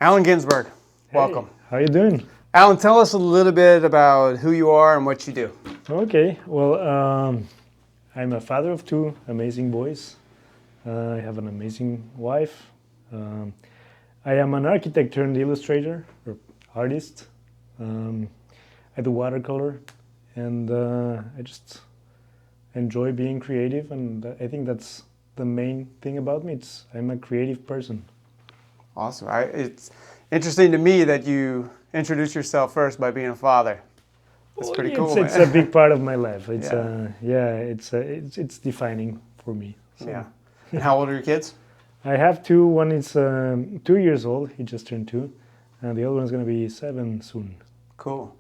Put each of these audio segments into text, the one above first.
Allan Ginsburg, Hey, welcome. how you doing? Allan, tell us a little bit about who you are and what you do. Okay, well, I'm a father of two amazing boys. I have an amazing wife. Um, I am an architect turned illustrator or artist. Um, I do watercolor, and I just enjoy being creative. And I think that's the main thing about me. I'm a creative person. Awesome. It's interesting to me that you introduce yourself first by being a father. That's pretty cool, man. It's a big part of my life. It's defining for me. So. Yeah. And how old are your kids? I have two. One is 2 years old. He just turned 2, and the other one's going to be 7 soon. Cool.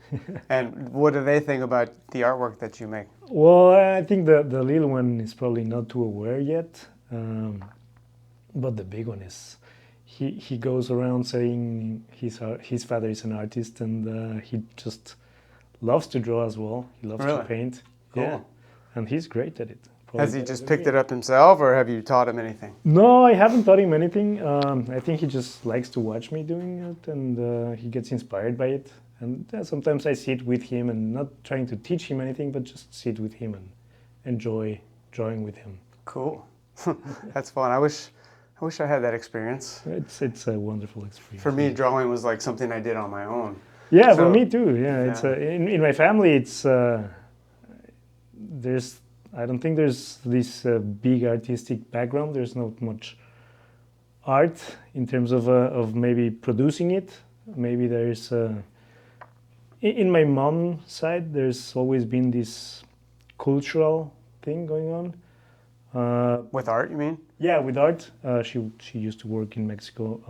And what do they think about the artwork that you make? Well, I think the little one is probably not too aware yet, but the big one is. He goes around saying his father is an artist, and he just loves to draw as well. He loves to paint. Cool. Yeah, and he's great at it. Has he just picked it up himself, or have you taught him anything? No, I haven't taught him anything. I think he just likes to watch me doing it, and he gets inspired by it. And sometimes I sit with him and not trying to teach him anything, but just sit with him and enjoy drawing with him. Cool. That's fun. I wish I had that experience. It's a wonderful experience. For me, drawing was like something I did on my own. Yeah, for me too. Yeah, it's in my family. I don't think there's this big artistic background. There's not much art in terms of maybe producing it. Maybe there's in my mom's side. There's always been this cultural thing going on. With art, you mean? Yeah, with art. She used to work in Mexico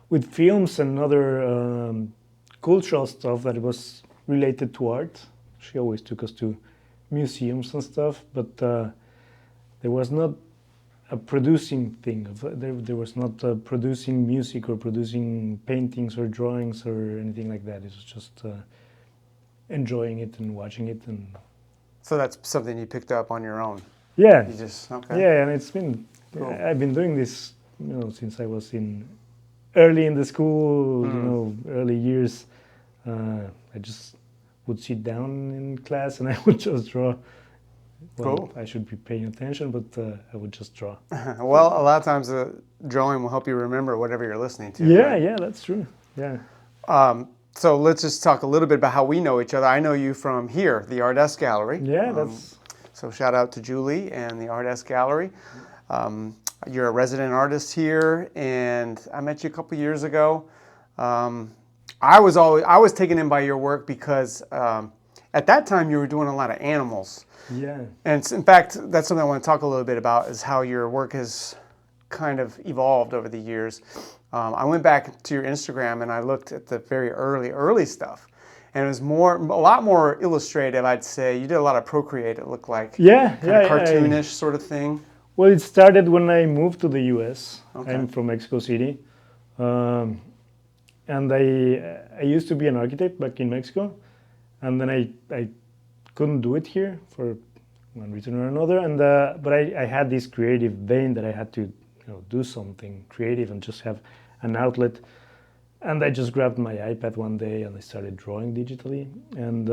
with films and other cultural stuff that was related to art. She always took us to museums and stuff, but there was not a producing thing. There was not producing music or producing paintings or drawings or anything like that. It was just enjoying it and watching it. And so that's something you picked up on your own. Yeah. You just okay. Yeah, and it's been. Cool. I've been doing this, since I was early in the school. Early years. I just would sit down in class and I would just draw. Well, cool. I should be paying attention, but I would just draw. Well, a lot of times drawing will help you remember whatever you're listening to. Yeah, right? Yeah, that's true. Yeah. So let's just talk a little bit about how we know each other. I know you from here, the Artist Gallery. Yeah, that's. So shout out to Julie and the Artist Gallery. You're a resident artist here, and I met you a couple years ago. I was taken in by your work because at that time you were doing a lot of animals. Yeah. And in fact, that's something I want to talk a little bit about, is how your work has kind of evolved over the years. I went back to your Instagram and I looked at the very early stuff. And it was a lot more illustrative, I'd say. You did a lot of Procreate, it looked like. Yeah, kind of cartoonish sort of thing. Well, it started when I moved to the U.S. Okay. I'm from Mexico City. And I used to be an architect back in Mexico. And then I couldn't do it here for one reason or another. And but I had this creative vein that I had to do something creative and just have an outlet. And I just grabbed my iPad one day and I started drawing digitally. And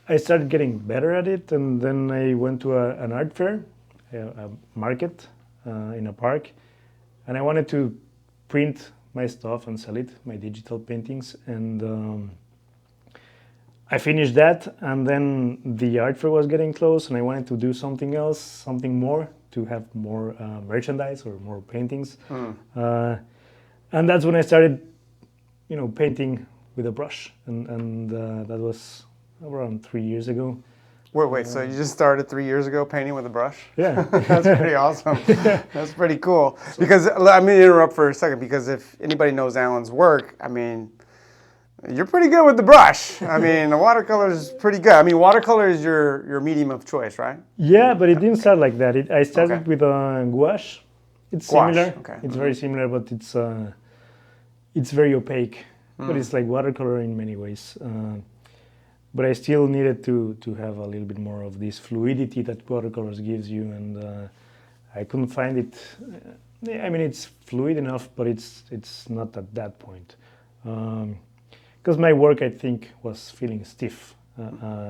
I started getting better at it. And then I went to an art fair, a market in a park. And I wanted to print my stuff and sell it, my digital paintings. And I finished that. And then the art fair was getting close. And I wanted to do something else, something more, to have more merchandise or more paintings. And that's when I started, painting with a brush, and that was around 3 years ago. Wait, so you just started 3 years ago painting with a brush? Yeah. That's pretty awesome. That's pretty cool. Because, I'm going to interrupt for a second, because if anybody knows Allan's work, you're pretty good with the brush. The watercolor is pretty good. Watercolor is your medium of choice, right? Yeah, but it didn't start like that. I started with gouache. It's similar. Okay. It's very similar, but it's very opaque. But it's like watercolor in many ways. But I still needed to have a little bit more of this fluidity that watercolors gives you, and I couldn't find it I mean, it's fluid enough, but it's not at that point. Because my work, I think, was feeling stiff.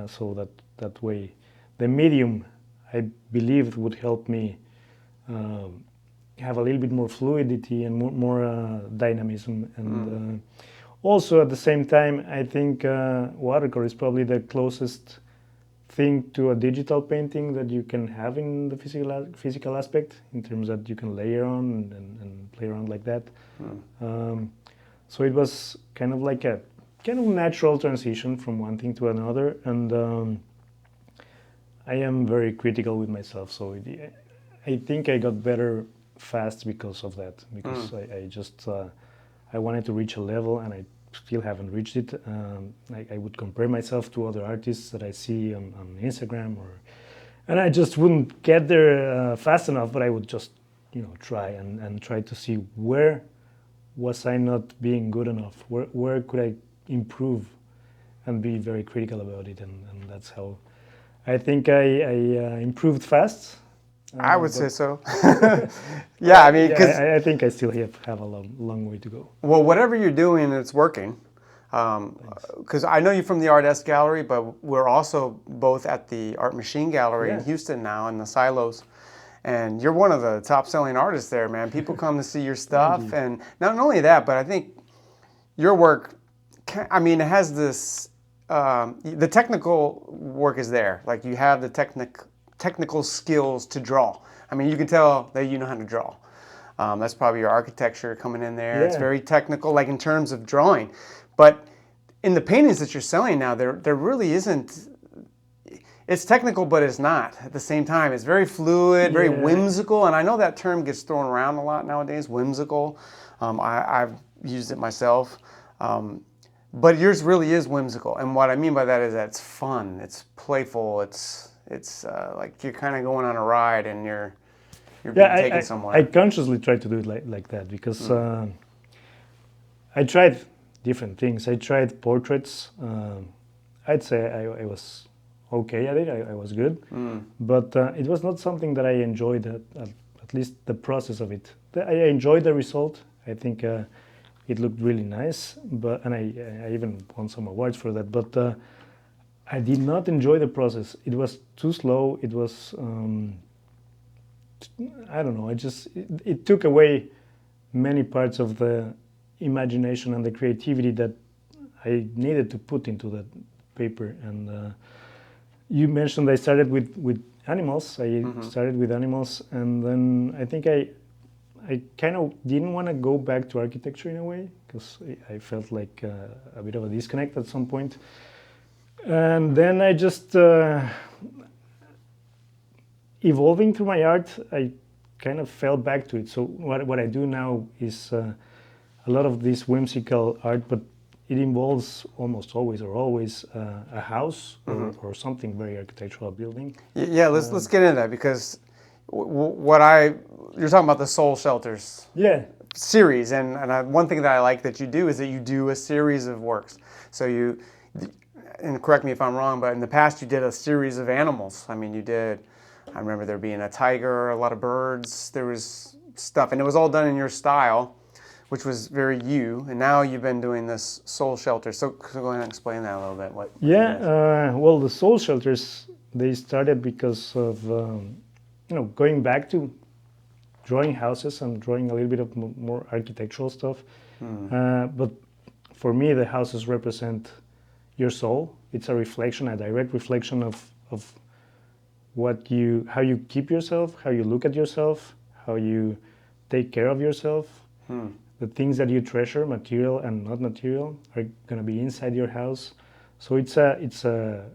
So that way, the medium, I believed, would help me have a little bit more fluidity and more dynamism. And also at the same time, I think watercolor is probably the closest thing to a digital painting that you can have in the physical aspect, in terms that you can layer on and play around like that. So it was kind of like a kind of natural transition from one thing to another, and I am very critical with myself, so I think I got better fast because of that, because I just I wanted to reach a level, and I still haven't reached it. I would compare myself to other artists that I see on Instagram, and I just wouldn't get there fast enough, but I would just try and try to see where was I not being good enough, where could I improve, and be very critical about it, and that's how I think I improved fast. I would say so. Yeah, I mean, because I think I still have a long way to go. well, whatever you're doing, it's working. Because I know you from the Art S Gallery, but we're also both at the Art Machine Gallery in Houston now, in the Silos. And you're one of the top-selling artists there, man. People come to see your stuff, and not only that, but I think your work, I mean, it has this, the technical work is there. Like, you have the technical skills to draw. I mean, you can tell that you know how to draw. That's probably your architecture coming in there. Yeah. It's very technical, like in terms of drawing. But in the paintings that you're selling now, there really isn't. It's technical, but it's not at the same time. It's very fluid, very whimsical, and I know that term gets thrown around a lot nowadays, whimsical. I've used it myself. But yours really is whimsical, and what I mean by that is that it's fun, it's playful, it's like you're kind of going on a ride and you're being taken somewhere. I consciously try to do it like that, because I tried different things. I tried portraits. I'd say I was okay at it. I was good, but it was not something that I enjoyed. At least the process of it. I enjoyed the result. I think it looked really nice, and I even won some awards for that. But I did not enjoy the process. It was too slow. It was I don't know. It took away many parts of the imagination and the creativity that I needed to put into that paper. And you mentioned I started with animals. I started with animals, and then I think I kind of didn't want to go back to architecture in a way, because I felt like a bit of a disconnect at some point. And then I just, evolving through my art, I kind of fell back to it. So what I do now is a lot of this whimsical art, but it involves almost always or always a house or something very architectural, building. Yeah, let's get into that, because you're talking about the Soul Shelters series, and one thing that I like that you do is that you do a series of works. So and correct me if I'm wrong, but in the past you did a series of animals. I mean, I remember there being a tiger, a lot of birds, there was stuff, and it was all done in your style, which was very you, and now you've been doing this Soul Shelter. So go ahead and explain that a little bit. Well, the Soul Shelters, they started because of going back to drawing houses and drawing a little bit of more architectural stuff. But for me, the houses represent your soul. It's a reflection, a direct reflection of how you keep yourself, how you look at yourself, how you take care of yourself. The things that you treasure, material and not material, are going to be inside your house. So it's a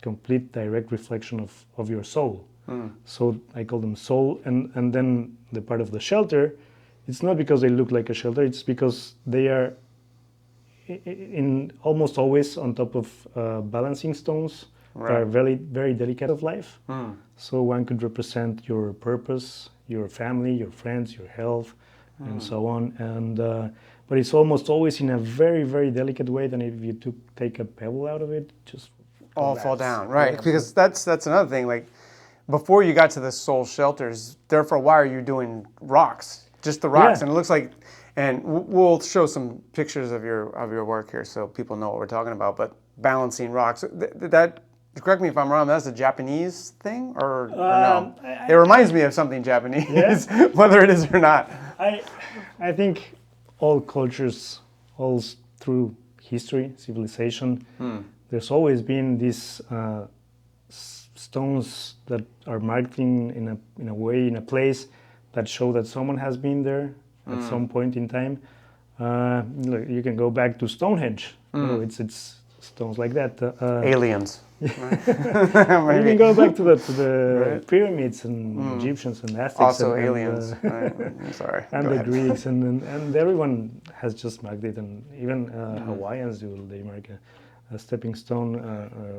complete direct reflection of your soul. So I call them soul, and then the part of the shelter, it's not because they look like a shelter, it's because they are in almost always on top of balancing stones that are very, very delicate of life. So one could represent your purpose, your family, your friends, your health, and so on. And but it's almost always in a very, very delicate way. Then if you take a pebble out of it, just all fall down, right? Because that's another thing. Like before you got to the soul shelters, there for a while you were doing rocks, just the rocks, Yeah. and it looks like, and we'll show some pictures of your work here so people know what we're talking about. But balancing rocks, that correct me if I'm wrong, that's a Japanese thing or no? It reminds me of something Japanese, Yeah. whether it is or not. I think all cultures, all through history, civilization, there's always been these stones that are marked in a way, in a place that show that someone has been there at some point in time. You can go back to Stonehenge. You know, it's stones like that. Aliens. You can go back to the pyramids and Egyptians and Aztecs. Also and, aliens. Right. I'm sorry. And Go the ahead. Greeks and everyone has just marked it, and even Hawaiians do. They mark a stepping stone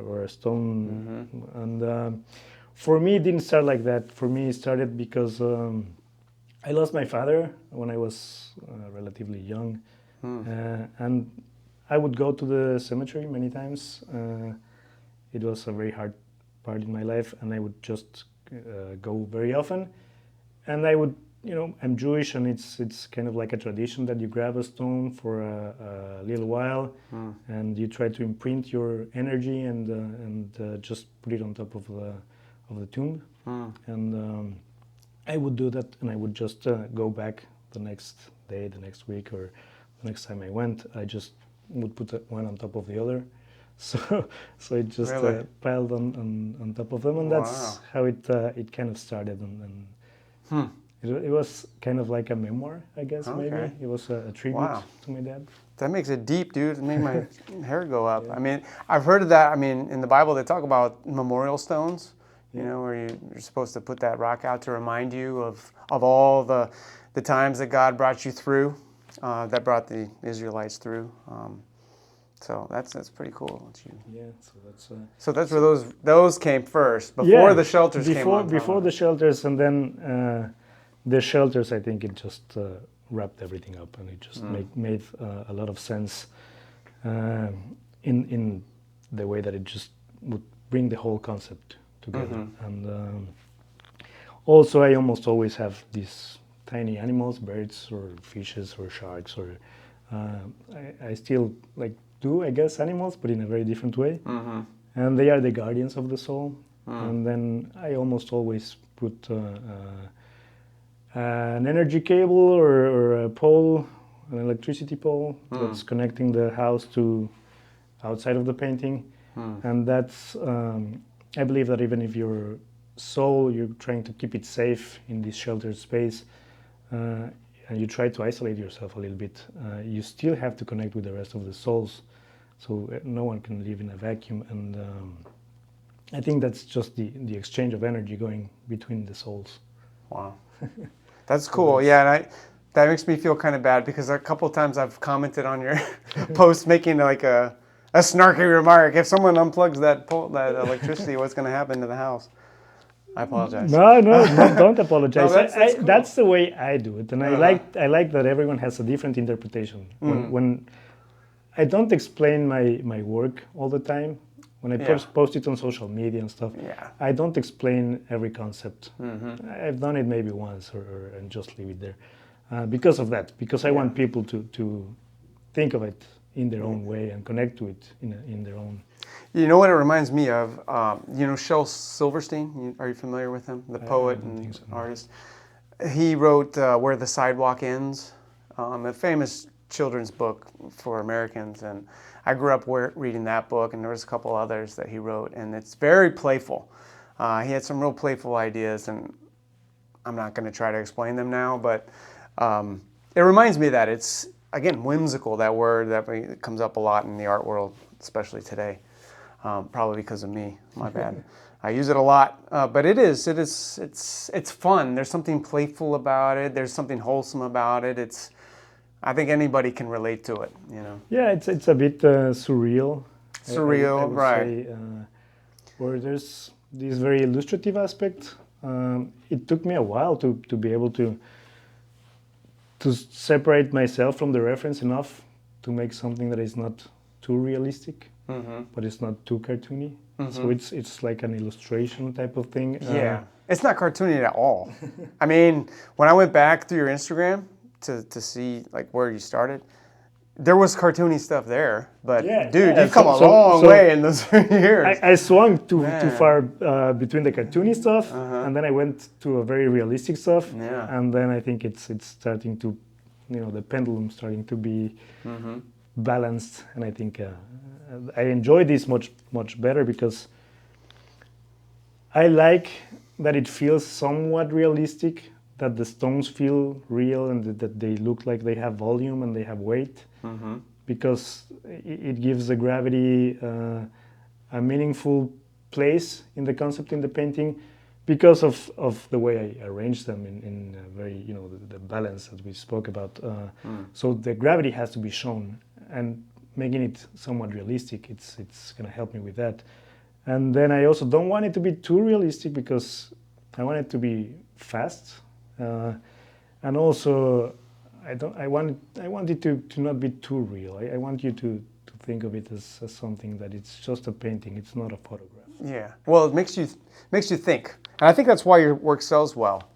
or a stone. And for me, it didn't start like that. For me, it started because I lost my father when I was relatively young, and I would go to the cemetery many times. It was a very hard part in my life, and I would just go very often. And I would, I'm Jewish, and it's kind of like a tradition that you grab a stone for a little while, and you try to imprint your energy and just put it on top of the tomb. And I would do that, and I would just go back the next day, the next week, or the next time I went. I just would put one on top of the other. So it just Really? piled on top of them, and that's how it kind of started. And it was kind of like a memoir, I guess. Okay. Maybe it was a tribute to my dad. That makes it deep, dude. It made my hair go up. I mean, I've heard of that. I mean, in the Bible, they talk about memorial stones, where you're supposed to put that rock out to remind you of all the times that God brought you through, that brought the Israelites through. So that's pretty cool. So that's where those came first, before the shelters came on. Before the shelters, and then the shelters, I think it just wrapped everything up, and it just made a lot of sense in the way that it just would bring the whole concept together. And also, I almost always have these tiny animals, birds or fishes or sharks, or I still I guess, animals, but in a very different way. And they are the guardians of the soul. And then I almost always put an energy cable or a pole, an electricity pole that's connecting the house to outside of the painting. And that's, I believe that even if your soul, you're trying to keep it safe in this sheltered space, and you try to isolate yourself a little bit, you still have to connect with the rest of the souls. So no one can live in a vacuum, and I think that's just the exchange of energy going between the souls. Wow, that's cool. Yeah, and that makes me feel kind of bad because a couple of times I've commented on your post making like a snarky remark. If someone unplugs that electricity, what's going to happen to the house? I apologize. No, don't apologize. No, that's cool. That's the way I do it, and I like that everyone has a different interpretation. When I don't explain my work all the time. When I post it on social media and stuff, I don't explain every concept. I've done it maybe once and just leave it there. Because of that, because I want people to think of it in their own way and connect to it in their own. You know what it reminds me of? Shel Silverstein. Are you familiar with him? The poet and artist. He wrote "Where the Sidewalk Ends," a famous children's book for Americans, and I grew up reading that book, and there was a couple others that he wrote, and it's very playful. He had some real playful ideas, and I'm not going to try to explain them now, but it reminds me that it's, again, whimsical, that word that comes up a lot in the art world, especially today, probably because of me, my bad. I use it a lot, but it's fun. There's something playful about it. There's something wholesome about it. I think anybody can relate to it, Yeah, it's a bit surreal. Surreal, I would right? Say, where there's this very illustrative aspect. It took me a while to be able to separate myself from the reference enough to make something that is not too realistic. but it's not too cartoony. So it's like an illustration type of thing. Yeah, it's not cartoony at all. I mean, when I went back through your Instagram to see like where you started, there was cartoony stuff there. But dude, you've come a long way in those years. I swung too far between the cartoony stuff, and then I went to a very realistic stuff, and then I think it's starting to, the pendulum starting to be balanced, and I think I enjoy this much better because I like that it feels somewhat realistic, that the stones feel real and that they look like they have volume and they have weight, because it gives the gravity a meaningful place in the concept in the painting because of the way I arrange them in a very, the balance that we spoke about. So the gravity has to be shown, and making it somewhat realistic, it's going to help me with that. And then I also don't want it to be too realistic because I want it to be fast, and also I want it to not be too real. I want you to think of it as something that it's just a painting. It's not a photograph. Yeah. Well, it makes you think, and I think that's why your work sells well,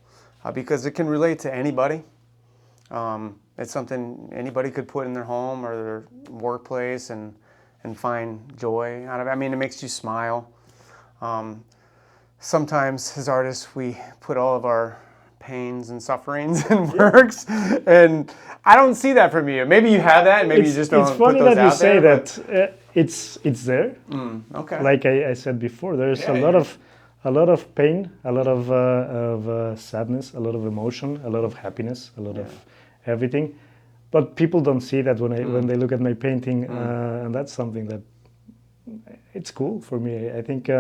because it can relate to anybody. It's something anybody could put in their home or their workplace and find joy out of it. I mean, it makes you smile. Sometimes as artists, we put all of our pains and sufferings in works, and I don't see that from you. Maybe you have that, and maybe you just don't put those out there. It's funny that you say that. It's there. Okay. Like I said before, there's a lot of pain, a lot of sadness, a lot of emotion, a lot of happiness, a lot of everything. But people don't see that when they look at my painting, and that's something that it's cool for me. I think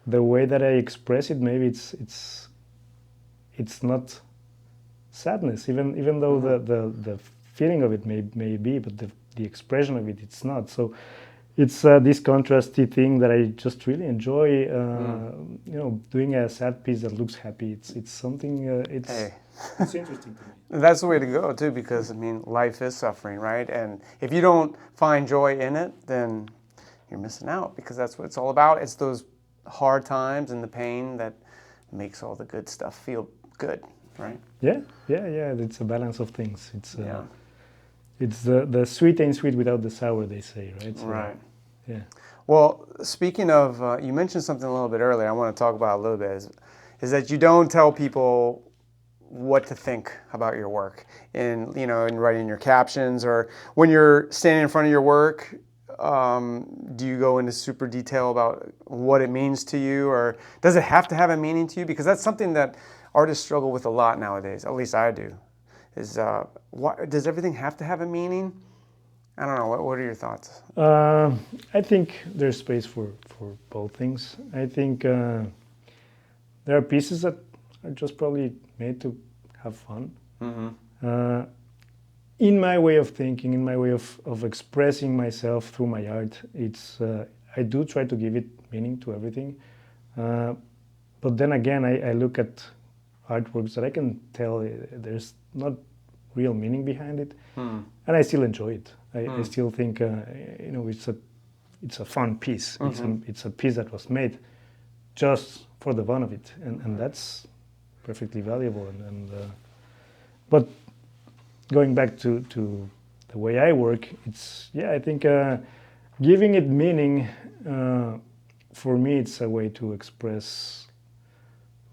the way that I express it, maybe it's not sadness, even though the feeling of it may be, but the expression of it's not. So it's this contrasty thing that I just really enjoy. Doing a sad piece that looks happy. It's something. It's interesting to me. That's the way to go too, because I mean, life is suffering, right? And if you don't find joy in it, then you're missing out, because that's what it's all about. It's those hard times and the pain that makes all the good stuff feel good, right? Yeah. It's a balance of things. It's the sweet ain't sweet without the sour, they say, right? So, right. Yeah. Well, speaking of, you mentioned something a little bit earlier. I want to talk about a little bit. Is that you don't tell people what to think about your work in writing your captions, or when you're standing in front of your work. Do you go into super detail about what it means to you, or does it have to have a meaning to you? Because that's something that artists struggle with a lot nowadays. At least I do. Is does everything have to have a meaning? I don't know. What are your thoughts? I think there's space for both things. I think there are pieces that are just probably made to have fun. In my way of thinking, in my way of expressing myself through my art, I do try to give it meaning to everything. But then again, I look at artworks that I can tell there's not real meaning behind it, and I still enjoy it. I still think it's a fun piece. It's a piece that was made just for the fun of it, and that's perfectly valuable. But going back to the way I work, I think giving it meaning, for me, it's a way to express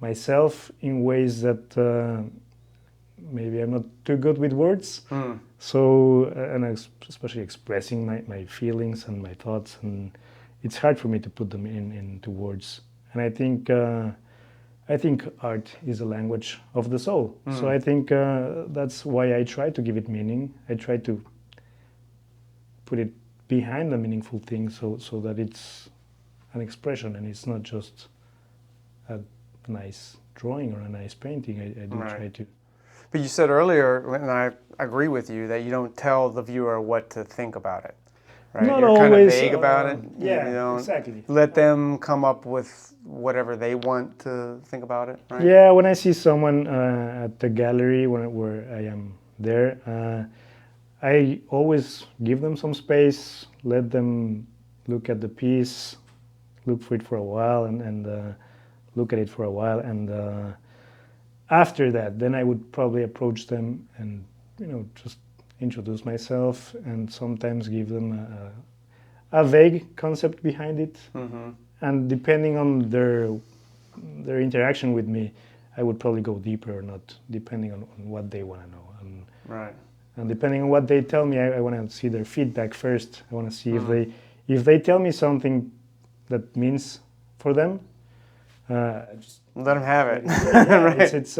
myself in ways that maybe I'm not too good with words. So, and especially expressing my feelings and my thoughts, and it's hard for me to put them into words. And I think art is a language of the soul. So I think that's why I try to give it meaning. I try to put it behind a meaningful thing, so that it's an expression and it's not just a nice drawing or a nice painting. I do try to. But you said earlier, and I agree with you, that you don't tell the viewer what to think about it. Right? Not You're always, kind of vague about it. Yeah, you don't exactly. Let them come up with whatever they want to think about it, right? Yeah, when I see someone at the gallery where I am there, I always give them some space, let them look at the piece, look for it for a while, and look at it for a while, and after that, then I would probably approach them and just introduce myself, and sometimes give them a vague concept behind it, and depending on their interaction with me, I would probably go deeper or not, depending on what they want to know. Right. And depending on what they tell me, I want to see their feedback first. I want to see if they tell me something that means for them. Just let them have it. Right. It's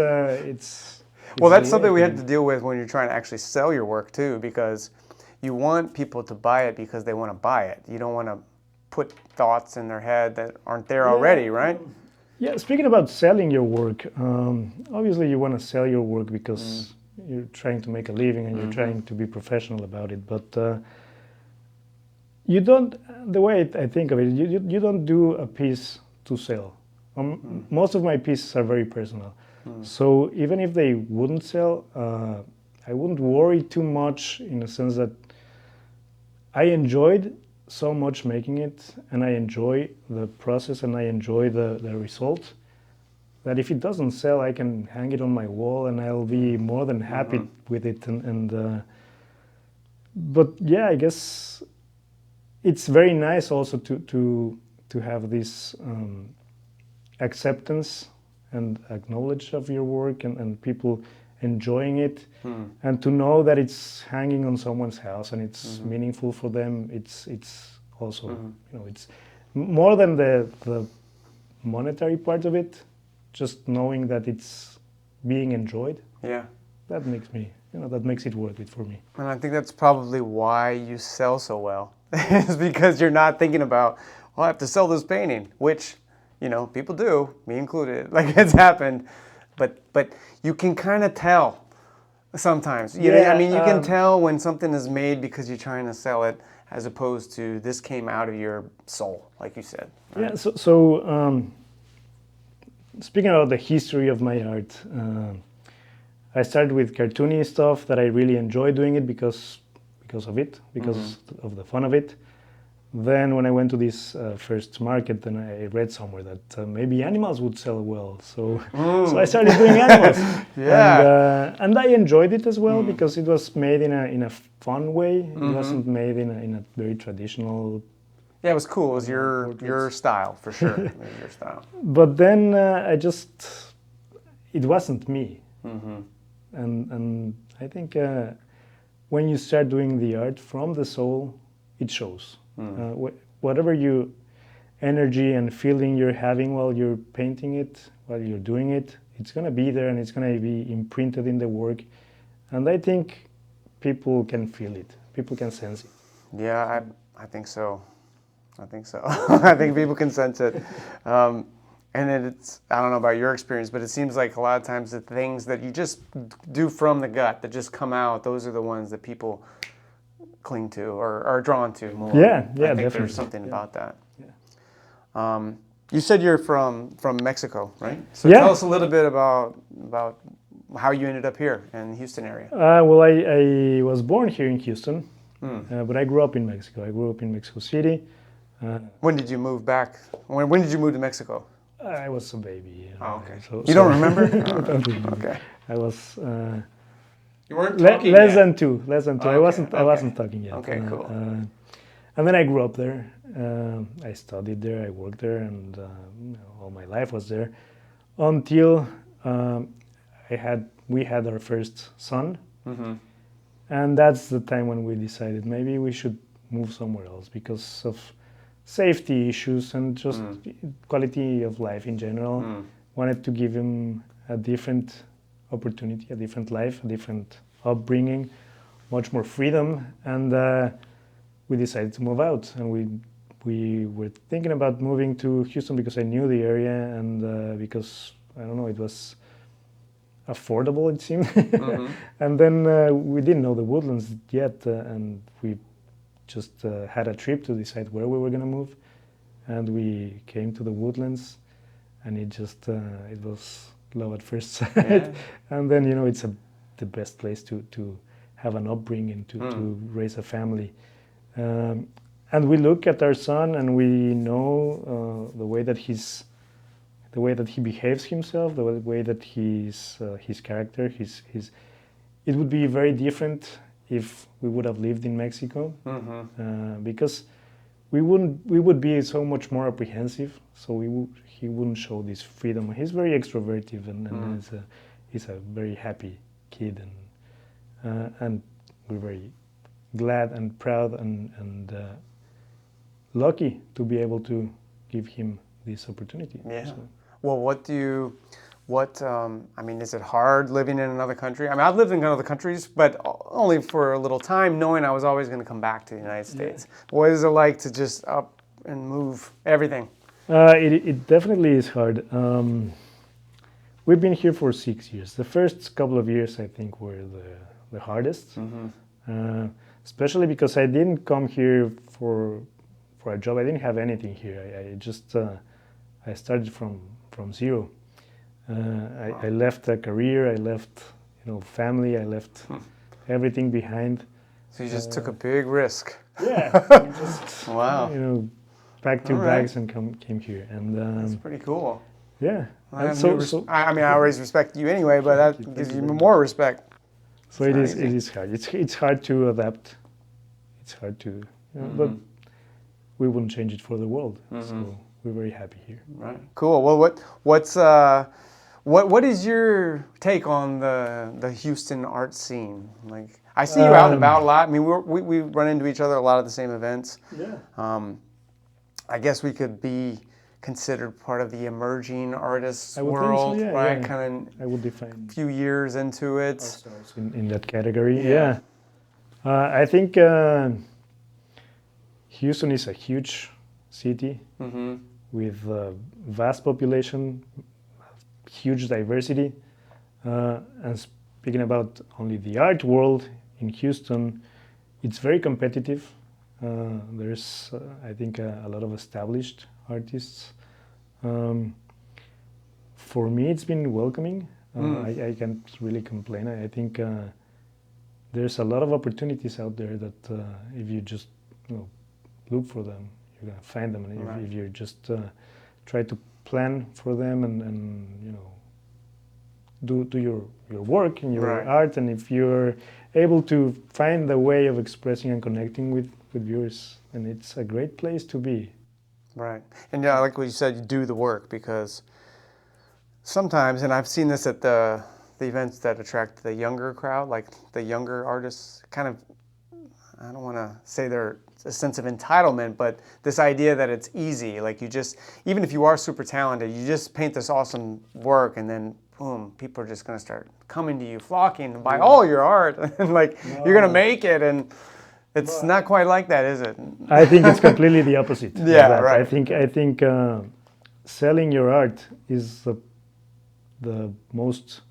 well, that's something we have to deal with when you're trying to actually sell your work too, because you want people to buy it because they want to buy it. You don't want to put thoughts in their head that aren't there already, right? Yeah. Speaking about selling your work, obviously you want to sell your work because you're trying to make a living and you're trying to be professional about it. But you don't. The way I think of it, you don't do a piece to sell. Most of my pieces are very personal. So even if they wouldn't sell, I wouldn't worry too much, in the sense that I enjoyed so much making it, and I enjoy the process, and I enjoy the result, that if it doesn't sell, I can hang it on my wall and I'll be more than happy with it. But yeah, I guess it's very nice also to have this acceptance and acknowledge of your work, and people enjoying it, and to know that it's hanging on someone's house and it's meaningful for them. It's also it's more than the monetary part of it. Just knowing that it's being enjoyed, that makes me that makes it worth it for me. And I think that's probably why you sell so well, is because you're not thinking about, well, I have to sell this painting, which people do, me included, like it's happened, but you can kind of tell sometimes. You can tell when something is made because you're trying to sell it, as opposed to this came out of your soul, like you said. Right? Yeah. So speaking about the history of my art, I started with cartoony stuff that I really enjoy doing it because of it, because of the fun of it. Then when I went to this first market, then I read somewhere that maybe animals would sell well. So I started doing animals. And I enjoyed it as well, because it was made in a fun way. It wasn't made in a very traditional. Yeah, it was cool. It was your style, for sure. It was your style. But then it wasn't me. And I think when you start doing the art from the soul, it shows. Whatever energy and feeling you're having while you're painting it, while you're doing it, it's going to be there, and it's going to be imprinted in the work. And I think people can feel it. People can sense it. Yeah, I think so. I think people can sense it. And it's, I don't know about your experience, but it seems like a lot of times the things that you just do from the gut, that just come out, those are the ones that people cling to or are drawn to more. Yeah, I think definitely. There's something about that. Yeah. You said you're from Mexico, right? So tell us a little bit about how you ended up here in the Houston area. Well, I was born here in Houston, but I grew up in Mexico. I grew up in Mexico City. When did you move back? When did you move to Mexico? I was a baby. Oh, okay. You don't remember? I don't remember. Okay. I was. You weren't talking yet. Less than two. Okay. I wasn't talking yet. Okay, cool. And then I grew up there. I studied there. I worked there, and all my life was there, until we had our first son, and that's the time when we decided maybe we should move somewhere else because of safety issues and just quality of life in general. Wanted to give him a different opportunity, a different life, a different upbringing, much more freedom, and we decided to move out. And we were thinking about moving to Houston because I knew the area, and because I don't know, it was affordable, it seemed. And then we didn't know the Woodlands yet, and we just had a trip to decide where we were going to move, and we came to the Woodlands, and it was love at first sight. Yeah. And then it's the best place to have an upbringing, to raise a family, and and we look at our son and we know the way that he behaves himself, the way that his character, it would be very different if we would have lived in Mexico, because we would be so much more apprehensive. So he wouldn't show this freedom. He's very extroverted and he's a very happy kid, and we're very glad and proud and lucky to be able to give him this opportunity. Yeah. So. Well, I mean, is it hard living in another country? I mean, I've lived in other countries, but only for a little time, knowing I was always going to come back to the United States. Yeah. What is it like to just up and move everything? It definitely is hard. We've been here for 6 years. The first couple of years, I think, were the hardest, especially because I didn't come here for a job. I didn't have anything here. I just I started from zero. I left a career. I left family. I left everything behind. So you just took a big risk. Yeah. Just, wow. Packed your bags and came here. And that's pretty cool. Yeah. And I mean, I always respect you anyway, but that gives you more respect. So it is hard. It's hard to adapt. It's hard to, but we wouldn't change it for the world. So we're very happy here. Right. Cool. Well, what is your take on the Houston art scene? Like, I see you out and about a lot. I mean, we run into each other a lot at the same events. Yeah. I guess we could be considered part of the emerging artists world, so, yeah, right? Yeah. Kind of. I would define. A few years into it. Ourselves in that category. Yeah. I think Houston is a huge city with a vast population, huge diversity, and speaking about only the art world in Houston, it's very competitive. There's, I think, a lot of established artists. For me, it's been welcoming. I can't really complain. I think there's a lot of opportunities out there that if you just look for them, you're gonna find them. And if you just try to plan for them and do your work and your art, and if you're able to find the way of expressing and connecting with viewers, and it's a great place to be. Right. And yeah, like what you said, you do the work, because sometimes, and I've seen this at the events that attract the younger crowd, like the younger artists, kind of, I don't want to say they're a sense of entitlement, but this idea that it's easy, like you just, even if you are super talented, you just paint this awesome work and then boom, people are just going to start coming to you, flocking to buy all your art, and like you're going to make it, and it's not quite like that, is it? I think it's completely the opposite. Yeah, right. I think selling your art is the most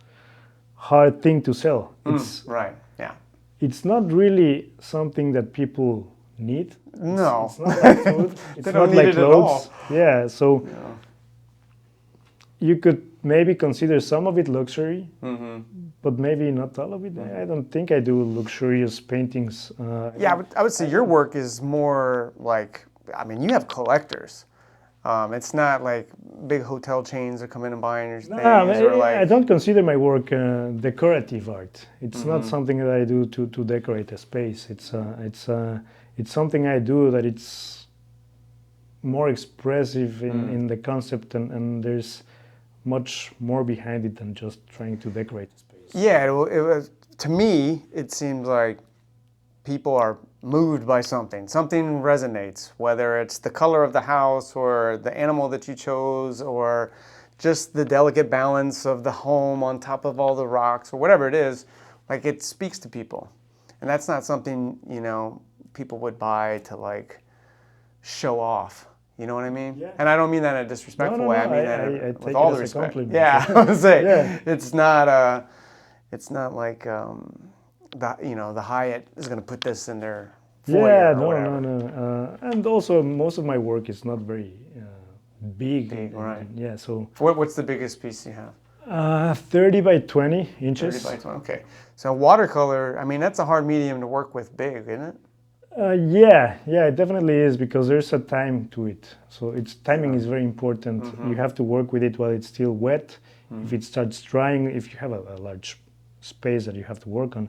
hard thing to sell. It's right. Yeah. It's not really something that people need. No. It's not like food. It's they not don't like need it clothes. at all. Yeah. So you could maybe consider some of it luxury, but maybe not all of it. I don't think I do luxurious paintings. Yeah, I would say your work is more like, I mean, you have collectors. It's not like big hotel chains are coming and buying your things. I don't consider my work decorative art. It's not something that I do to decorate a space. It's something I do that it's more expressive in the concept, and there's much more behind it than just trying to decorate a space. Yeah, it was, to me, it seems like people are moved by something. Something resonates, whether it's the color of the house or the animal that you chose or just the delicate balance of the home on top of all the rocks or whatever it is. Like, it speaks to people. And that's not something, people would buy to like show off. You know what I mean? Yeah. And I don't mean that in a disrespectful way. I mean that with all the respect. Yeah, I would say it's not like the Hyatt is going to put this in their foyer or whatever. No. And also, most of my work is not very big. Right? Yeah. So what's the biggest piece you have? 30 by 20 inches. 30 by 20. Okay. So watercolor. I mean, that's a hard medium to work with. Big, isn't it? Yeah, it definitely is because there's a time to it. So its timing is very important. You have to work with it while it's still wet. If it starts drying, if you have a large space that you have to work on,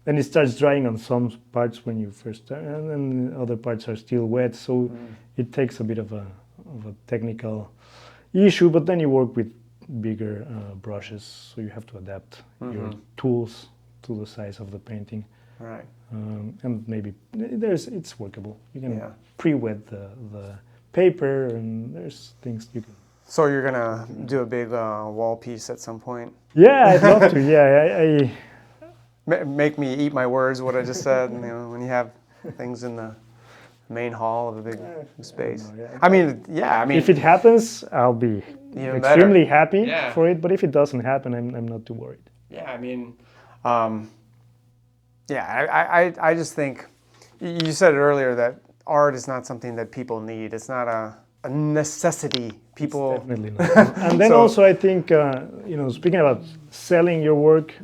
then it starts drying on some parts when you first start, and then other parts are still wet. So it takes a bit of a technical issue, but then you work with bigger brushes, so you have to adapt your tools to the size of the painting. Right. And maybe it's workable. You can pre-wet the paper, and there's things you can. So you're gonna do a big wall piece at some point? Yeah, I'd love to. Yeah, Make me eat my words, what I just said. You know, when you have things in the main hall of a big space. I mean, if it happens, I'll be even extremely happy Yeah. for it. But if it doesn't happen, I'm not too worried. Yeah, I mean, I just think you said it earlier that art is not something that people need. It's not a necessity. People Definitely not. And then also, I think speaking about selling your work,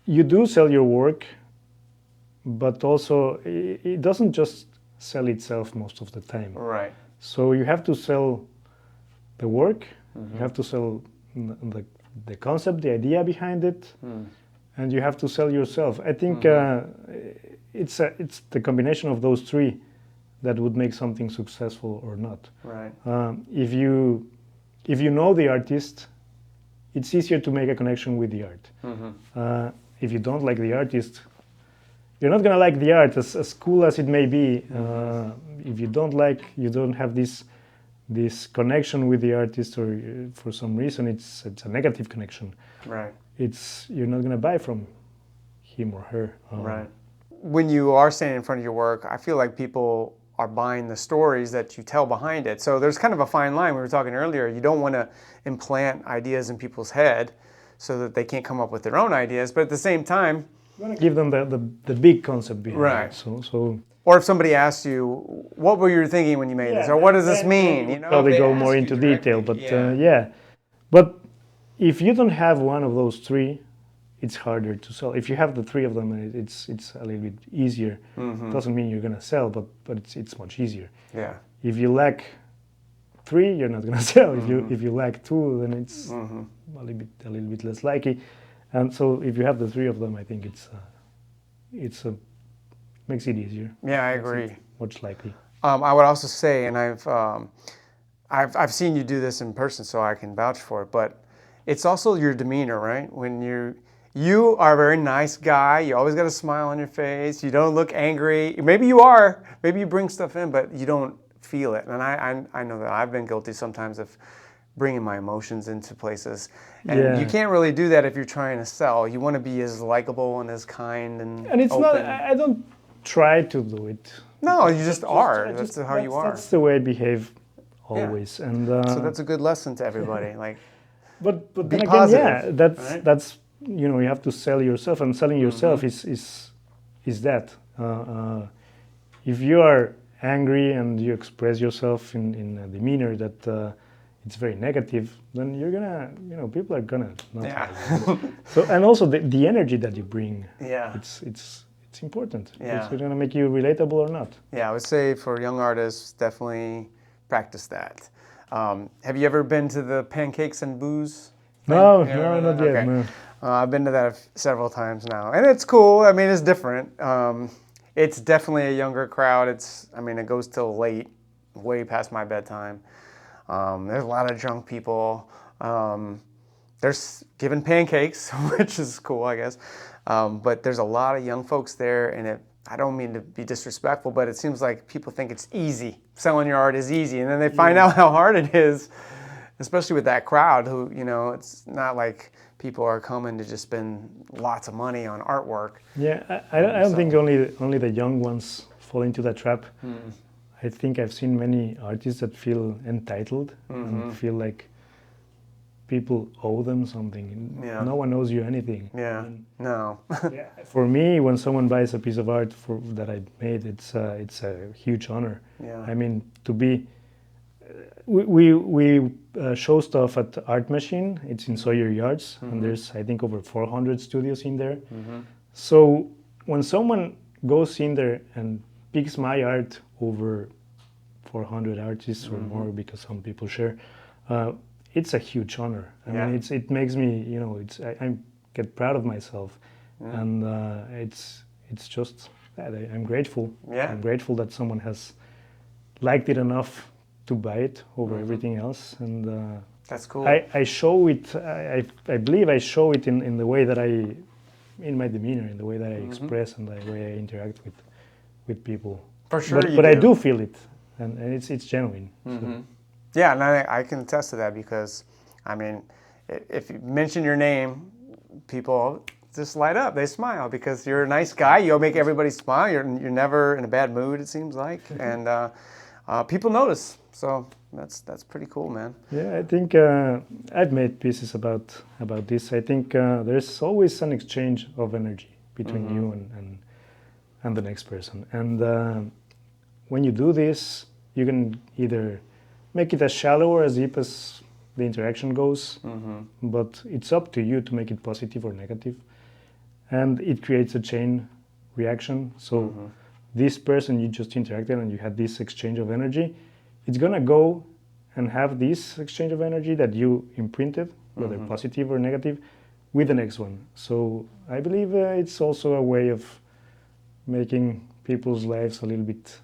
you do sell your work, but also it doesn't just sell itself most of the time. Right. So you have to sell the work. You have to sell the concept, the idea behind it, and you have to sell yourself. I think it's the combination of those three that would make something successful or not. Right. If you know the artist, it's easier to make a connection with the art. If you don't like the artist, you're not gonna like the art, as cool as it may be. If you don't have this connection with the artist, or for some reason it's a negative connection. Right. You're not gonna buy from him or her. Right. When you are standing in front of your work, I feel like people are buying the stories that you tell behind it. So there's kind of a fine line. We were talking earlier. You don't want to implant ideas in people's head so that they can't come up with their own ideas. But at the same time, you want to give them the big concept behind right. it. So. Or if somebody asks you, what were you thinking when you made this? Or what does this mean? You know, probably go more into detail. But But if you don't have one of those three, it's harder to sell. If you have the three of them, it's a little bit easier. Doesn't mean you're gonna sell, but it's much easier. Yeah. If you lack three, you're not gonna sell. If you lack two, then it's a little bit less likely. And so if you have the three of them, I think makes it easier. Yeah, I agree. Much likely. I would also say, and I've seen you do this in person, so I can vouch for it. But it's also your demeanor, right? When you are a very nice guy. You always got a smile on your face. You don't look angry. Maybe you are. Maybe you bring stuff in, but you don't feel it. And I know that I've been guilty sometimes of bringing my emotions into places. And you can't really do that if you're trying to sell. You want to be as likable and as kind and it's open. not. I don't try to do it. No, you just are. That's how you are. That's the way I behave always. And so that's a good lesson to everybody. Like, but be then positive, again, right? that's you have to sell yourself, and selling yourself is that. If you are angry and you express yourself in a demeanor that it's very negative, then you're gonna, people are gonna not like it. So, and also the energy that you bring, it's important. Yeah. It's gonna make you relatable or not. Yeah, I would say for young artists, definitely practice that. Have you ever been to the Pancakes and Booze? No, not yet. Okay. No. I've been to that several times now, and it's cool. I mean, it's different. It's definitely a younger crowd. It goes till late, way past my bedtime. There's a lot of drunk people. There's giving pancakes, which is cool, I guess. But there's a lot of young folks there, and I don't mean to be disrespectful, but it seems like people think it's easy. Selling your art is easy, and then they find out how hard it is, especially with that crowd who, it's not like people are coming to just spend lots of money on artwork. Yeah, I don't think only the young ones fall into that trap. I think I've seen many artists that feel entitled and feel like people owe them something. Yeah. No one owes you anything. Yeah. No. For me, when someone buys a piece of art that I made, it's a huge honor. Yeah. I mean, to be. We show stuff at Art Machine. It's in Sawyer Yards, and there's I think over 400 studios in there. So when someone goes in there and picks my art over 400 artists or more, because some people share, it's a huge honor. I mean, it makes me, you know, I get proud of myself, and it's just that I'm grateful. I'm grateful that someone has liked it enough to buy it over everything else, and that's cool. I show it. I believe I show it in the way that in my demeanor, in the way that I express and the way I interact with people. For sure, but I do feel it, and it's genuine. So. Yeah, and I can attest to that, because, I mean, if you mention your name, people just light up. They smile because you're a nice guy. You'll make everybody smile. You're never in a bad mood, it seems like, and people notice. So that's pretty cool, man. Yeah, I think I've made pieces about this. I think there's always an exchange of energy between you and the next person, and when you do this, you can either make it as shallow or as deep as the interaction goes, but it's up to you to make it positive or negative, and it creates a chain reaction. So this person you just interacted and you had this exchange of energy, it's gonna go and have this exchange of energy that you imprinted, whether positive or negative, with the next one. So I believe it's also a way of making people's lives a little bit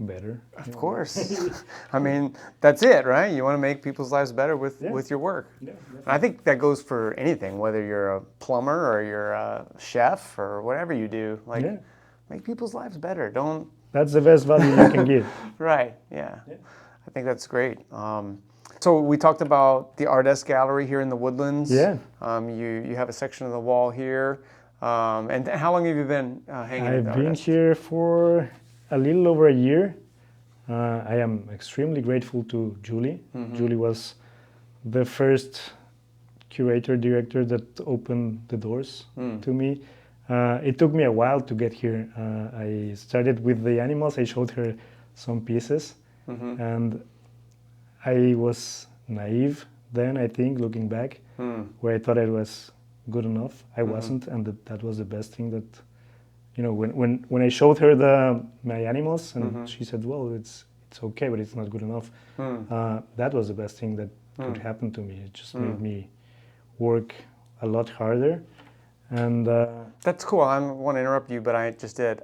better. Of course. I mean, that's it, right? You want to make people's lives better with your work. Yeah, and I think that goes for anything, whether you're a plumber or you're a chef or whatever you do. Like, make people's lives better. Don't. That's the best value you can give. Right. Yeah. I think that's great. So we talked about the Artist Gallery here in the Woodlands. Yeah. You have a section of the wall here. And how long have you been hanging? I've been here for a little over a year. I am extremely grateful to Julie. Julie was the first curator director that opened the doors to me. It took me a while to get here. I started with the animals. I showed her some pieces, and I was naive then, I think, looking back, where I thought it was good enough. I wasn't, and that was the best thing that, you know, when I showed her my animals, and she said, well, it's okay, but it's not good enough. That was the best thing that could happen to me. It just made me work a lot harder. And that's cool. I don't want to interrupt you, but I just did.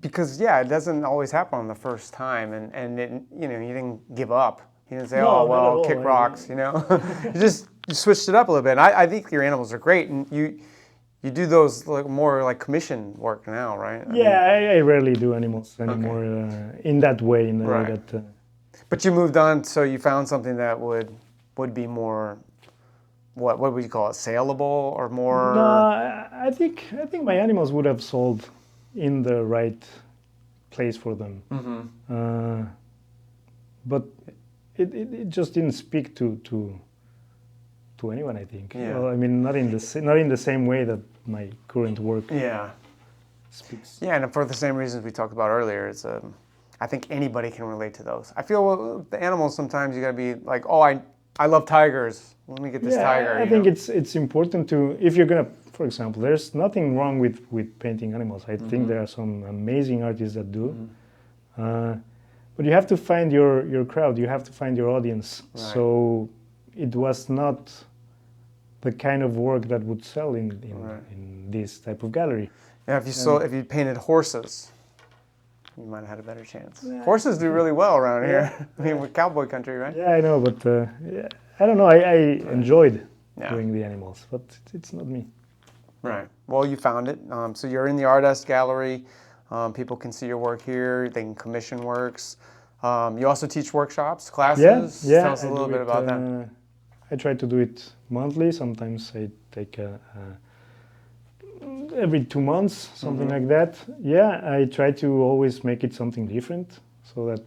Because it doesn't always happen on the first time, and it, you know, you didn't give up. You didn't say, "Oh well, kick rocks," you know. you switched it up a little bit. And I think your animals are great, and you do those more like commission work now, right? I rarely do animals anymore in that way. In the way that. But you moved on, so you found something that would be more. What would you call it? Saleable or more? No, I think my animals would have sold in the right place for them. But it just didn't speak to anyone, I think. Yeah. Well, I mean, not in the same way that my current work speaks. Yeah, and for the same reasons we talked about earlier, it's I think anybody can relate to those. I feel the animals sometimes you gotta be like, oh, I love tigers. Let me get this tiger. I think it's important to, if you're gonna, for example, there's nothing wrong with painting animals. I think there are some amazing artists that do. But you have to find your crowd. You have to find your audience. Right. So it was not the kind of work that would sell in this type of gallery. Yeah, if you painted horses, you might have had a better chance. Yeah. Horses do really well around here. I mean, with cowboy country, right? Yeah, I know, but I don't know. I enjoyed doing the animals, but it's not me. Right. Well, you found it. So you're in the Artist Gallery. People can see your work here. They can commission works. You also teach workshops, classes. Yeah. Tell us a little bit about that. I try to do it monthly. Sometimes I take every 2 months, something like that. Yeah, I try to always make it something different so that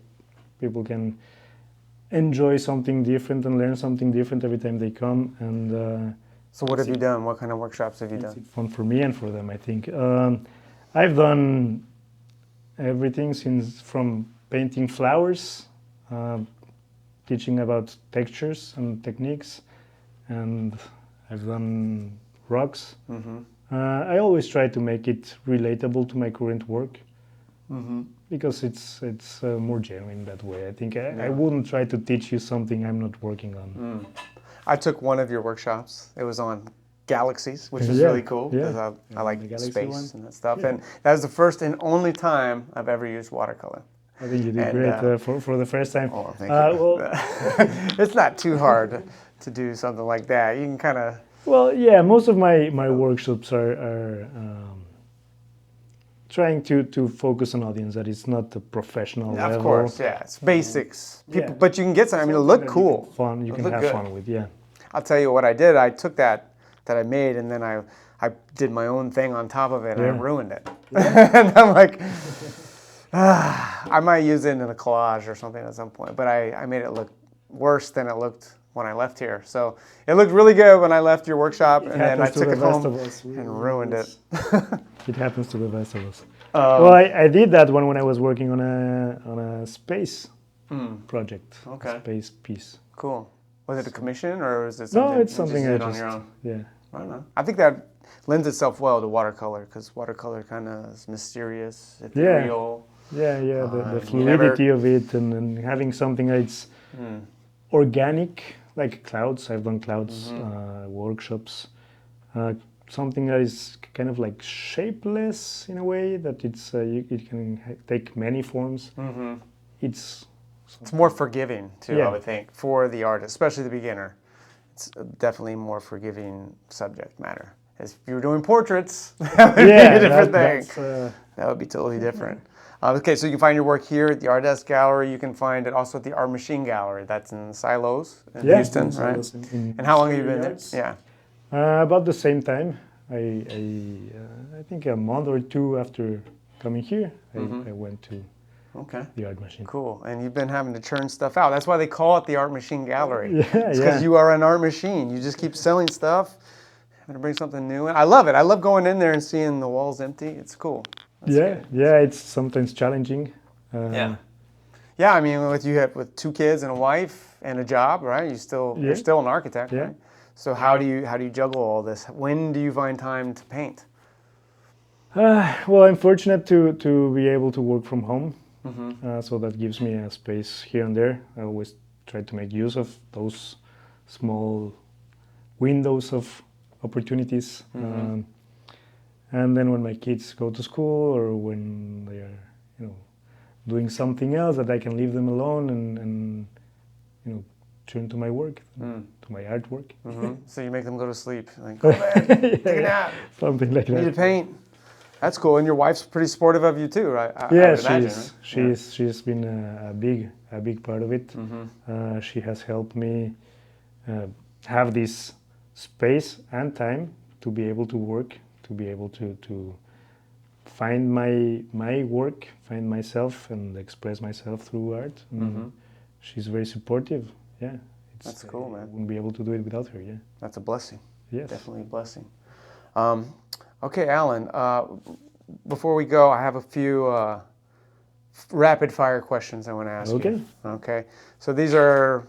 people can enjoy something different and learn something different every time they come. And so what have you done? What kind of workshops have you done? It's fun for me and for them, I think. I've done everything from painting flowers, teaching about textures and techniques, and I've done rocks. I always try to make it relatable to my current work Mm-hmm. because it's more genuine that way. I think I wouldn't try to teach you something I'm not working on. I took one of your workshops. It was on galaxies, which is Yeah, really cool because yeah. I like The galaxy space one. and that stuff. Yeah. And that was the first and only time I've ever used watercolor. I think you did And, great for the first time. Oh, thank you. Well, It's not too hard to do something like that. You can kind of. well, yeah. Most of my workshops are trying to focus on audience that is not a professional level. Of course, yeah. It's basics. People, yeah. but you can get some. I mean, it'll look That cool. You can look have good. fun with. Yeah. I'll tell you what I did. I took that I made, and then I did my own thing on top of it, and I Yeah. ruined it. And I'm like, I might use it in a collage or something at some point. But I made it look worse than it looked when I left here. So it looked really good when I left your workshop, and then I took it home and ruined it. It happens to the best of us. Well, I did that one when I was working on a space project. Okay. A space piece. Cool. Was it a commission or was it something? No, it's you something did I on just your own? yeah. I don't know. I think that lends itself well to watercolor because watercolor kind of is mysterious, ethereal. Yeah, the you fluidity of it and having something that's organic, like clouds. I've done clouds workshops. Something that is kind of like shapeless in a way that it can take many forms. It's more forgiving too, Yeah. I would think, for the artist, especially the beginner. It's definitely more forgiving subject matter. If you were doing portraits, that would be a different thing. That would be totally different. Okay, so you can find your work here at the Art Desk Gallery. You can find it also at the Art Machine Gallery. That's in Silos in Houston, in right? Silos in And how long have you been Yards. there? Yeah. About the same time. I think a month or two after coming here, I went to Okay. the Art Machine. Cool. And you've been having to churn stuff out. That's why they call it the Art Machine Gallery. Yeah, It's because you are an art machine. You just keep selling stuff, having to bring something new in. I love it. I love going in there and seeing the walls empty. It's cool. That's good. Yeah, it's sometimes challenging. Yeah, I mean, with 2 kids and a wife and a job, right? You're still an architect, Yeah. right? So how do you juggle all this? When do you find time to paint? Well, I'm fortunate to be able to work from home, so that gives me a space here and there. I always try to make use of those small windows of opportunities. And then when my kids go to school or when they are, doing something else, that I can leave them alone and turn to my work, to my artwork. So you make them go to sleep. Like, go to bed, take a nap. Something like You need to that. paint. That's cool. And your wife's pretty supportive of you too, right? I Yeah, would imagine, right? she's been a big part of it. She has helped me have this space and time to be able to work, to be able to find my work, find myself, and express myself through art. She's very supportive. Yeah, That's cool, man. I wouldn't be able to do it without her. Yeah. That's a blessing. Yes. Definitely a blessing. Okay, Allan, before we go, I have a few rapid fire questions I want to ask you. Okay. So these are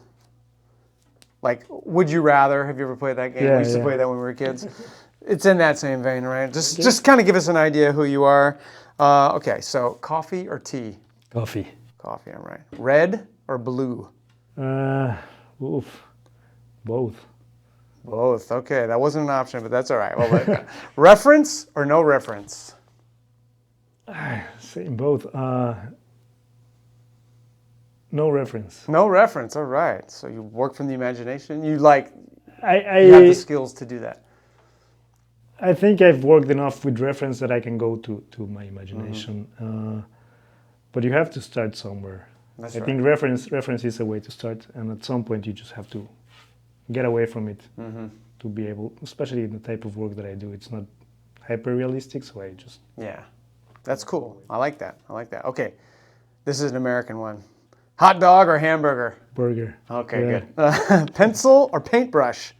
like, would you rather? Have you ever played that game? Yeah, We used to play that when we were kids. It's in that same vein, right? Just kind of give us an idea who you are. Okay, so coffee or tea? Coffee. Coffee, I'm right. Red or blue? Both. Both. Okay, that wasn't an option, but that's all right. Well, reference or no reference? Same both. No reference. No reference. All right. So you work from the imagination. You have the skills to do that. I think I've worked enough with reference that I can go to my imagination. But you have to start somewhere. That's I right. think reference is a way to start, and at some point you just have to get away from it to be able, especially in the type of work that I do. It's not hyper realistic, so I just Yeah, that's cool. I like that. Okay, this is an American one. Hot dog or hamburger? burger. Okay, Yeah. good. Pencil or paintbrush?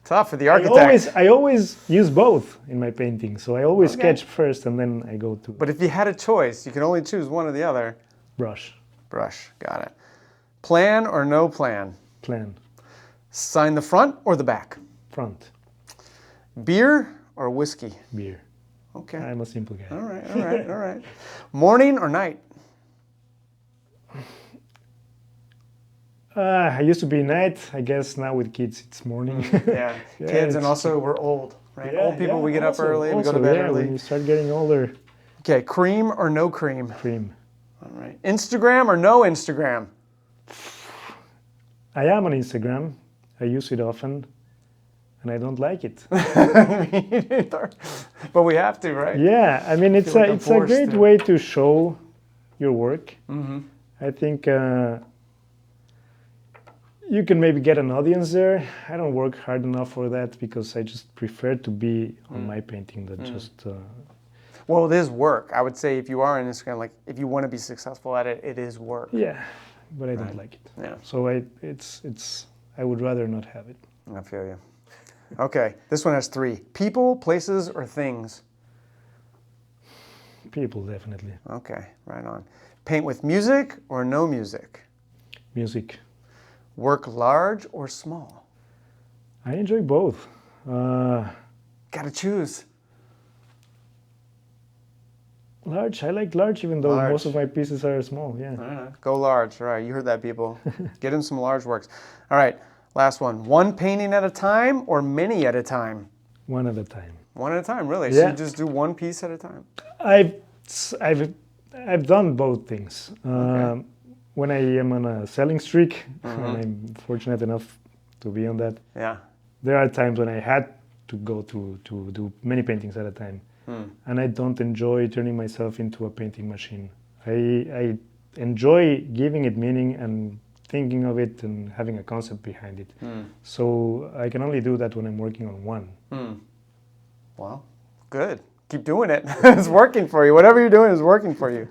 Tough for the I architect. always use both in my painting, so I always sketch first and then I go to But if you had a choice, you can only choose one or the other. brush. Brush, got it. Plan or no plan? Plan. Sign the front or the back? Front. Beer or whiskey? Beer. Okay. I'm a simple guy. All right, all right, all right. Morning or night? I used to be night. I guess now with kids it's morning. Yeah, Yeah, kids, and it's- also we're old, right? Old people, yeah, we get up also- early, we go to also, bed yeah, early. When you start getting older, Okay, cream or no cream? cream. All right. Instagram or no Instagram? I am on Instagram. I use it often, and I don't like it. Me neither. But we have to, right? Yeah, I mean it's feel like I'm it's a great forced to. way to show your work. Mm-hmm. I think you can maybe get an audience there. I don't work hard enough for that because I just prefer to be on my painting than just. Well, it is work. I would say if you are on Instagram, like if you want to be successful at it, it is work. Yeah, but I don't like it. Yeah. So I would rather not have it. I feel you. Okay, this one has 3. People, places, or things? People, definitely. Okay, right on. Paint with music or no music? Music. Work large or small? I enjoy both. Gotta choose. Large. I like large, even though Large. most of my pieces are small. Yeah. Go large. All right, you heard that, people. Get in some large works. All right, last one. One painting at a time or many at a time? One at a time. One at a time, really? So Yeah. you just do one piece at a time? I've done both things. When I am on a selling streak, and I'm fortunate enough to be on that, Yeah. there are times when I had to go to do many paintings at a time. And I don't enjoy turning myself into a painting machine. I enjoy giving it meaning and thinking of it and having a concept behind it. So I can only do that when I'm working on one. Well, good. Keep doing it. It's working for you. Whatever you're doing is working for you.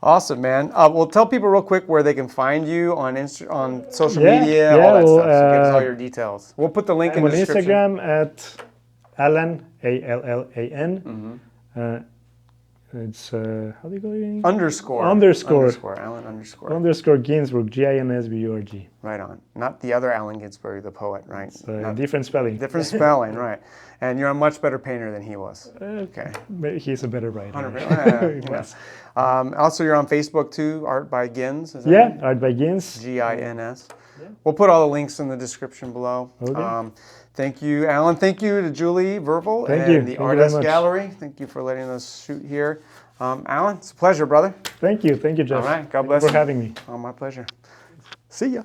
Awesome, man. Well, tell people real quick where they can find you on on social media, all that stuff. So give us all your details. We'll put the link I'm in the on description. Instagram at Allan, Allan. It's how do you call it? Underscore. Underscore Ginsburg, Ginsburg. Right on. Not the other Allan Ginsburg, the poet, right? Not- Different spelling. different spelling, right? And you're a much better painter than he was. Okay. But he's a better writer. 100%. Yes. Also, you're on Facebook too, Art by Gins. Is that Yeah, right? Art by Gins. Gins. Yeah. We'll put all the links in the description below. Okay. Thank you, Alan. Thank you to Julie Verbal Thank and you. the Thank you very Artist much. Gallery. Thank you for letting us shoot here. Alan, it's a pleasure, brother. Thank you, Jeff. All right, God Thank bless you for you. having me. Oh, my pleasure. See ya.